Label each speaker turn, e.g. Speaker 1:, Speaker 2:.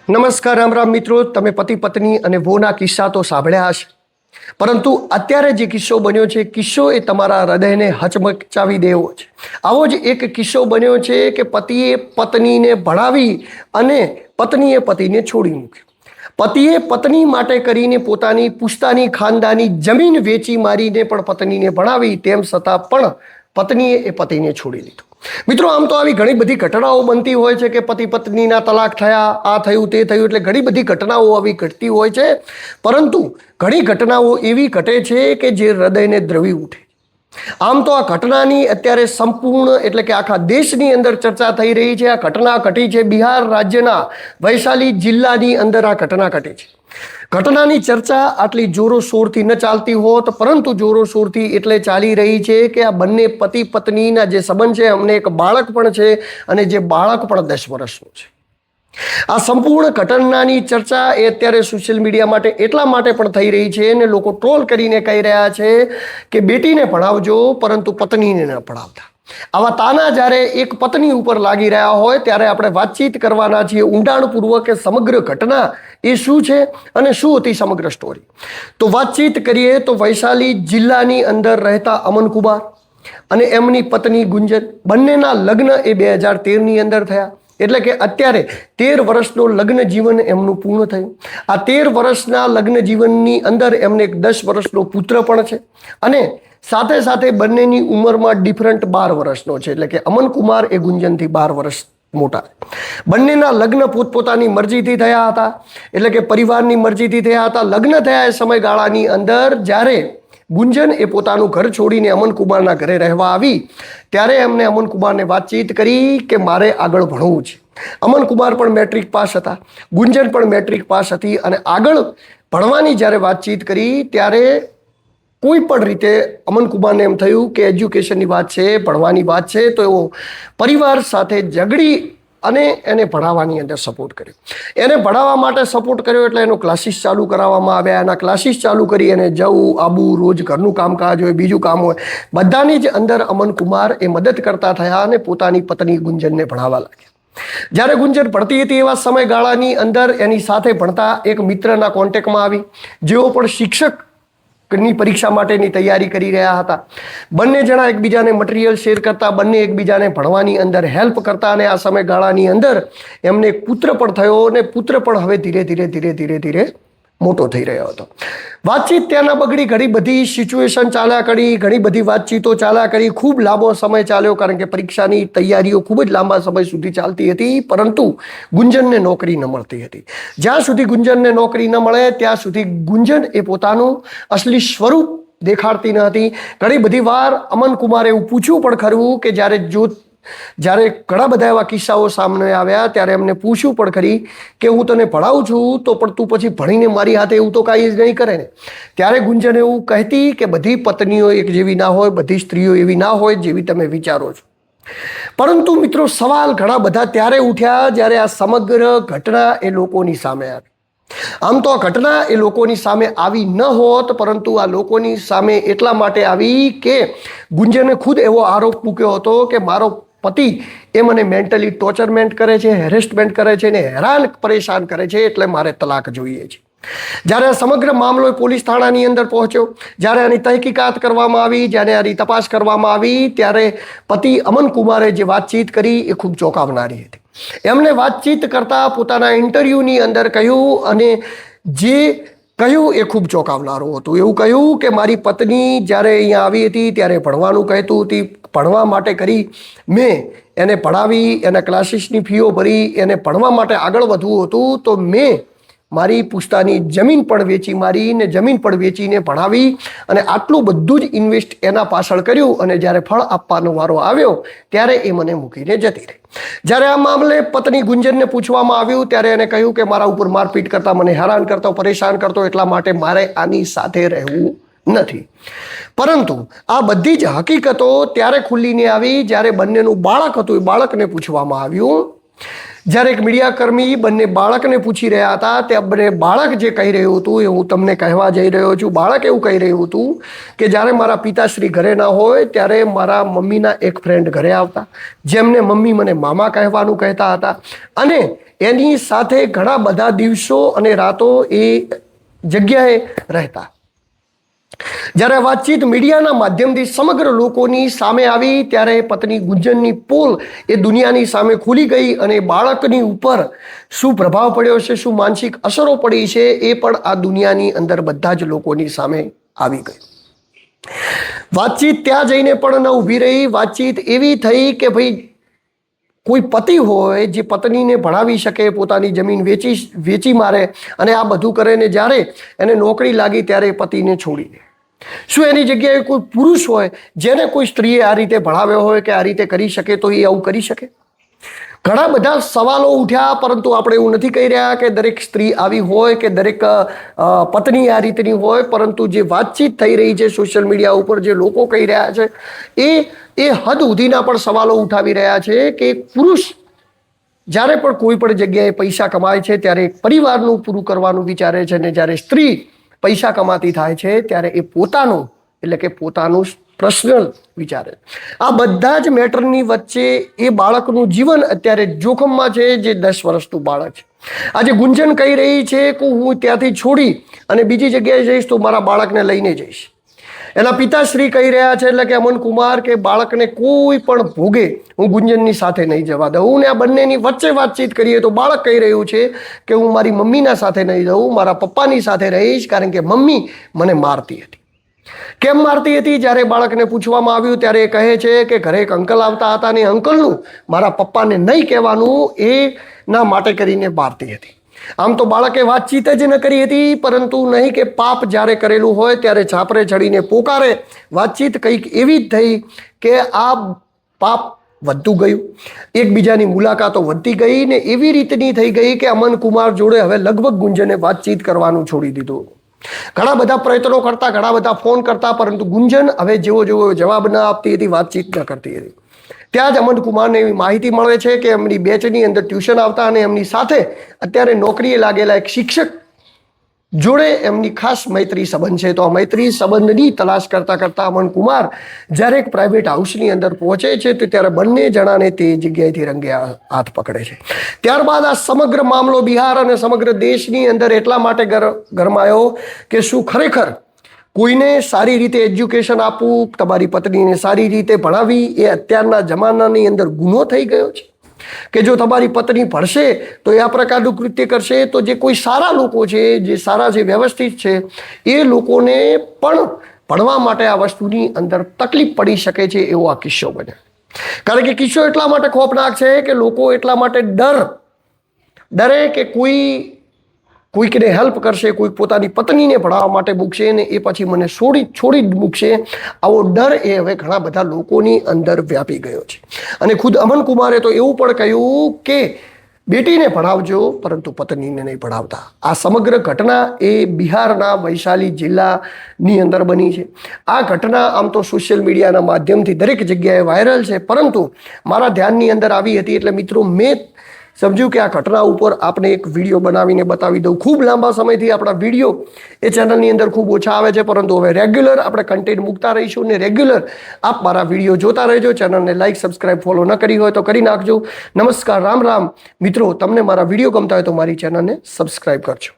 Speaker 1: નમસ્કાર રામ રામ મિત્રો, તમે પતિ પત્ની અને વહુના કિસ્સા તો સાંભળ્યા હશે, પરંતુ અત્યારે જે કિસ્સો બન્યો છે, કિસ્સો એ તમારા હૃદયને હચમચાવી દેવો છે. આવો જ એક કિસ્સો બન્યો છે કે પતિએ પત્નીને ભણાવી અને પત્નીએ પતિને છોડી મૂક્યો. પતિએ પત્ની માટે કરીને પોતાની પુશ્તાની ખાનદાની જમીન વેચી મારીને પણ પત્નીને ભણાવી, તેમ છતાં પણ પત્નીએ એ પતિને છોડી દીધો. મિત્રો, આમ તો આવી ઘણી બધી ઘટનાઓ બનતી હોય છે કે પતિ પત્નીના તલાક થયા, આ થયું તે થયું, એટલે ઘણી બધી ઘટનાઓ આવી ઘટતી હોય છે. પરંતુ ઘણી ઘટનાઓ એવી ઘટે છે કે જે હૃદયને દ્રવી ઉઠે. આમ તો આ ઘટનાની અત્યારે સંપૂર્ણ એટલે કે આખા દેશની અંદર ચર્ચા થઈ રહી છે. આ ઘટના ઘટી છે બિહાર રાજ્યના વૈશાલી જિલ્લાની અંદર. આ ઘટના ઘટી છે. ઘટનાની ચર્ચા આટલી જોરોશોરથી ન ચાલતી હોત, પરંતુ જોરોશોરથી એટલે ચાલી રહી છે કે આ બંને પતિ પત્નીના જે સંબંધ છે, અમને એક બાળક પણ છે અને જે બાળક પણ 10 વર્ષનું છે. આ સંપૂર્ણ ઘટનાની ચર્ચા એ અત્યારે સોશિયલ મીડિયા માટે એટલા માટે પણ થઈ રહી છે અને લોકો ટ્રોલ કરીને કહી રહ્યા છે કે બેટીને ભણાવજો પરંતુ પત્નીને ન ભણાવતા. આવા તાના જ્યારે એક પત્ની ઉપર લાગી રહ્યા હોય ત્યારે આપણે વાતચીત કરવાના છીએ ઊંડાણપૂર્વક કે સમગ્ર ઘટના એ શું છે અને શું હતી સમગ્ર સ્ટોરી. તો વાતચીત કરીએ તો વૈશાલી જિલ્લાની અંદર રહેતા અમન કુમાર અને એમની પત્ની ગુંજન, બંનેના લગ્ન એ 2013ની અંદર થયા. એટલે કે અત્યારે 13 વર્ષનું લગ્ન જીવન એમનું પૂર્ણ થયું. આ 13 વર્ષના લગ્ન જીવનની અંદર એમને એક 10 વર્ષનો પુત્ર પણ છે અને સાથે સાથે બંનેની ઉંમરમાં ડિફરન્ટ 12 વર્ષનો છે. એટલે કે અમન કુમાર એ ગુંજનથી 12 વર્ષ મોટા. બંનેના લગ્ન પોતપોતાની મરજીથી થયા હતા, એટલે કે પરિવારની મરજીથી થયા હતા. લગ્ન થયા એ સમયગાળાની અંદર જ્યારે ગુંજન એ પોતાનું ઘર છોડીને અમન કુમારના ઘરે રહેવા આવી ત્યારે એમને અમન કુમારને વાતચીત કરી કે મારે આગળ ભણવું છે. અમન કુમાર પણ મેટ્રિક પાસ હતા, ગુંજન પણ મેટ્રિક પાસ હતી અને આગળ ભણવાની જ્યારે વાતચીત કરી ત્યારે કોઈ પણ રીતે અમન કુમારને એમ થયું કે એજ્યુકેશનની વાત છે, ભણવાની વાત છે, તો એવો પરિવાર સાથે ઝઘડી અને એને ભણાવવાની અંદર સપોર્ટ કર્યો. એને ભણાવવા માટે સપોર્ટ કર્યો એટલે એનો ક્લાસીસ ચાલુ કરાવવામાં આવ્યા. એના ક્લાસીસ ચાલુ કરી એને જવું આબુ, રોજ ઘરનું કામકાજ હોય, બીજું કામ હોય, બધાની જ અંદર અમન કુમાર એ મદદ કરતા થયા અને પોતાની પત્ની ગુંજનને ભણાવવા લાગ્યા. જ્યારે ગુંજન ભણતી હતી એવા સમયગાળાની અંદર એની સાથે ભણતા એક મિત્રના કોન્ટેક્ટમાં આવી, જેઓ પણ શિક્ષક ની પરીક્ષા માટેની તૈયારી કરી રહ્યા હતા. બંને જણા એકબીજાને મટીરિયલ શેર કરતા, બંને એકબીજાને ભણવાની અંદર હેલ્પ કરતા અને આ સમયગાળાની અંદર એમને એક પુત્ર પણ થયો અને પુત્ર પણ હવે ધીરે ધીરે મોટો થઈ રહ્યો હતો. વાતચીત ત્યાંના બગડી, ઘણી બધી સિચ્યુએશન ચાલ્યા કરી, ઘણી બધી વાતચીતો ચાલ્યા કરી, ખૂબ લાંબો સમય ચાલ્યો કારણ કે પરીક્ષાની તૈયારીઓ ખૂબ જ લાંબા સમય સુધી ચાલતી હતી. પરંતુ ગુંજનને નોકરી ન મળતી હતી. જ્યાં સુધી ગુંજનને નોકરી ન મળે ત્યાં સુધી ગુંજન એ પોતાનું અસલી સ્વરૂપ દેખાડતી ન હતી. ઘણી બધી વાર અમન કુમારે એવું પૂછ્યું પણ ખરું કે જ્યારે ઘણા બધા એવા કિસ્સાઓ સામે આવ્યા ત્યારે એમને પૂછ્યું પણ ખરી કે હું તને ભણાવું છું તો પણ તું પછી ભણીને મારી હાથે એવું તો કાંઈ જ નહીં કરે ને. ત્યારે ગુંજન એવું કહેતી કે બધી પત્નીઓ એક જેવી ના હોય, બધી સ્ત્રીઓ એવી ના હોય જેવી તમે વિચારો છો. પરંતુ મિત્રો, સવાલ ઘણા બધા ત્યારે ઉઠ્યા જ્યારે આ સમગ્ર ઘટના એ લોકોની સામે આવી. આમ તો આ ઘટના એ લોકોની સામે આવી ન હોત, પરંતુ આ લોકોની સામે એટલા માટે આવી કે ગુંજને ખુદ એવો આરોપ મૂક્યો હતો કે મારો પતિ એ મને મેન્ટલી ટોર્ચરમેન્ટ કરે છે, હેરેસમેન્ટ કરે છે ને હેરાન પરેશાન કરે છે, એટલે મારે તલાક જોઈએ છે. જ્યારે આ સમગ્ર મામલો પોલીસ થાણાની અંદર પહોંચ્યો, જ્યારે આની તહકીકાત કરવામાં આવી, જ્યારે આની તપાસ કરવામાં આવી ત્યારે પતિ અમન કુમારે જે વાતચીત કરી એ ખૂબ ચોંકાવનારી હતી. એમણે વાતચીત કરતા પોતાના ઇન્ટરવ્યૂની અંદર કહ્યું અને જે કહ્યું એ ખૂબ ચોંકાવનારું હતું. એવું કહ્યું કે મારી પત્ની જ્યારે અહીંયા આવી હતી ત્યારે ભણવાનું કહેતું હતી, ભણવા માટે કરી મેં એને ભણાવી, એના ક્લાસીસની ફીઓ ભરી, એને ભણવા માટે આગળ વધવું હતું તો મેં મારી પુશ્તાની જમીન પણ વેચી મારી ને જમીન પણ વેચીને ભણાવી અને આટલું બધું જ ઇન્વેસ્ટ એના પાછળ કર્યું અને જ્યારે ફળ આપવાનો વારો આવ્યો ત્યારે એ મને મૂકીને જતી રહી. જ્યારે આ મામલે પત્ની ગુંજનને પૂછવામાં આવ્યું ત્યારે એને કહ્યું કે મારા ઉપર મારપીટ કરતા, મને હેરાન કરતો, પરેશાન કરતો, એટલા માટે મારે આની સાથે રહેવું નથી. પરંતુ આ બધી જ હકીકતો ત્યારે ખુલ્લીને આવી જ્યારે બંનેનું બાળક હતું એ બાળકને પૂછવામાં આવ્યું. જ્યારે એક મીડિયાકર્મી બંને બાળકને પૂછી રહ્યા હતા ત્યાં બંને બાળક જે કહી રહ્યું હતું એ હું તમને કહેવા જઈ રહ્યો છું. બાળક એવું કહી રહ્યું હતું કે જ્યારે મારા પિતાશ્રી ઘરે ના હોય ત્યારે મારા મમ્મીના એક ફ્રેન્ડ ઘરે આવતા, જેમને મમ્મી મને મામા કહેવાનું કહેતા હતા અને એની સાથે ઘણા બધા દિવસો અને રાતો એ જગ્યાએ રહેતા. જ્યારે વાતચીત મીડિયાના માધ્યમથી સમગ્ર લોકોની સામે આવી ત્યારે પત્ની ગુંજનની પોલ એ દુનિયાની સામે ખુલી ગઈ અને બાળકની ઉપર શું પ્રભાવ પડ્યો છે, શું માનસિક અસરો પડી છે, એ પણ આ દુનિયાની અંદર બધા જ લોકોની સામે આવી ગઈ. વાતચીત ત્યાં જઈને પણ ન ઊભી રહી. વાતચીત એવી થઈ કે ભાઈ કોઈ પતિ હોય જે પત્નીને ભણાવી શકે, પોતાની જમીન વેચી મારે અને આ બધું કરે ને જ્યારે એને નોકરી લાગી ત્યારે પતિને છોડી દે. શું એની જગ્યાએ કોઈ પુરુષ હોય જેને કોઈ સ્ત્રીએ આ રીતે ભણાવ્યો હોય કે આ રીતે કરી શકે તો એ આવું કરી શકે? ઘણા બધા સવાલો ઉઠ્યા, પરંતુ આપણે એવું નથી કહી રહ્યા કે દરેક સ્ત્રી આવી હોય કે દરેક પત્ની આ રીતની હોય, પરંતુ જે વાતચીત થઈ રહી છે સોશિયલ મીડિયા ઉપર, જે લોકો કહી રહ્યા છે એ હદ સુધીના પણ સવાલો ઉઠાવી રહ્યા છે કે પુરુષ જ્યારે પણ કોઈ પણ જગ્યાએ પૈસા કમાય છે ત્યારે પરિવારનું પૂરું કરવાનું વિચારે છે, અને જ્યારે સ્ત્રી પૈસા કમાતી થાય છે ત્યારે એ પોતાનું એટલે કે પોતાનું પર્સનલ વિચારે. આ બધા જ મેટરની વચ્ચે એ બાળકનું જીવન અત્યારે જોખમમાં છે, જે 10 વર્ષનું બાળક છે. આજે ગુંજન કહી રહી છે કે હું ત્યાંથી છોડી અને બીજી જગ્યાએ જઈશ તો મારા બાળકને લઈને જઈશ. એના પિતાશ્રી કહી રહ્યા છે એટલે કે અમન કુમાર કે બાળકને કોઈ પણ ભોગે હું ગુંજનની સાથે નહીં જવા દઉં. ને આ બંનેની વચ્ચે વાતચીત કરીએ તો બાળક કહી રહ્યું છે કે હું મારી મમ્મીના સાથે નહીં જઉં, મારા પપ્પાની સાથે રહીશ, કારણ કે મમ્મી મને મારતી હતી. કેમ મારતી હતી? જ્યારે બાળકને પૂછવામાં આવ્યું ત્યારે એ કહે છે કે ઘરે એક અંકલ આવતા હતા ને અંકલનું મારા પપ્પાને નહીં કહેવાનું એના માટે કરીને મારતી હતી. આમ તો બાળકે વાતચીત જ ન કરી હતી, પરંતુ નહીં કે પાપ જ્યારે કરેલું હોય ત્યારે છાપરે ચડીને પોકારે. વાતચીત કંઈક એવી જ થઈ કે આ પાપ વધતું ગયું, એકબીજાની મુલાકાતો વધતી ગઈ ને એવી રીતની થઈ ગઈ કે અમન કુમાર જોડે હવે લગભગ ગુંજને વાતચીત કરવાનું છોડી દીધું. ઘણા બધા પ્રયત્નો કરતા, ઘણા બધા ફોન કરતા, પરંતુ ગુંજન હવે જેવો જવાબ ન આપતી હતી, વાતચીત ન કરતી હતી. ત્યાં જ અમન કુમારને એવી માહિતી મળે છે કે એમની બેચની અંદર ટ્યુશન આવતા અને એમની સાથે અત્યારે નોકરીએ લાગેલા એક શિક્ષક જોડે એમની ખાસ મૈત્રી સંબંધ છે. તો આ મૈત્રી સંબંધની તલાશ કરતાં કરતાં અમન કુમાર જ્યારે એક પ્રાઇવેટ હાઉસની અંદર પહોંચે છે તો ત્યારે બંને જણાને તે જગ્યાએથી રંગે હાથ પકડે છે. ત્યારબાદ આ સમગ્ર મામલો બિહાર અને સમગ્ર દેશની અંદર એટલા માટે ગરમાયો કે શું ખરેખર કોઈને સારી રીતે એજ્યુકેશન આપવું, તમારી પત્નીને સારી રીતે ભણાવી એ અત્યારના જમાનાની અંદર ગુનો થઈ ગયો છે? કે જો તમારી પત્ની ભણશે તો એ આ પ્રકારનું કૃત્ય કરશે, તો જે કોઈ સારા લોકો છે, જે સારા છે, વ્યવસ્થિત છે, એ લોકોને પણ ભણવા માટે આ વસ્તુની અંદર તકલીફ પડી શકે છે એવો આ કિસ્સો બને. કારણ કે કિસ્સો એટલા માટે ખોફનાક છે કે લોકો એટલા માટે ડરે કે કોઈકને હેલ્પ કરશે, કોઈક પોતાની પત્નીને ભણાવવા માટે મૂકશે ને એ પછી મને છોડી જ મૂકશે, આવો ડર એ હવે ઘણા બધા લોકોની અંદર વ્યાપી ગયો છે. અને ખુદ અમન કુમારે તો એવું પણ કહ્યું કે બેટીને ભણાવજો પરંતુ પત્નીને નહીં ભણાવતા. આ સમગ્ર ઘટના એ બિહારના વૈશાલી જિલ્લાની અંદર બની છે. આ ઘટના આમ તો સોશિયલ મીડિયાના માધ્યમથી દરેક જગ્યાએ વાયરલ છે, પરંતુ મારા ધ્યાનની અંદર આવી હતી એટલે મિત્રો મેં સમજ્યું કે આ ઘટના ઉપર આપણે એક વિડીયો બનાવીને બતાવી દઉં. ખૂબ લાંબા સમયથી આપણા વિડીયો એ ચેનલની અંદર ખૂબ ઓછા આવે છે, પરંતુ હવે રેગ્યુલર આપણે કન્ટેન્ટ મૂકતા રહીશું ને રેગ્યુલર આપ મારા વિડીયો જોતા રહેજો. ચેનલને લાઇક, સબસ્ક્રાઇબ, ફોલો ન કરી હોય તો કરી નાખજો. નમસ્કાર, રામ રામ મિત્રો. તમને મારા વિડીયો ગમતા હોય તો મારી ચેનલને સબસ્ક્રાઇબ કરજો.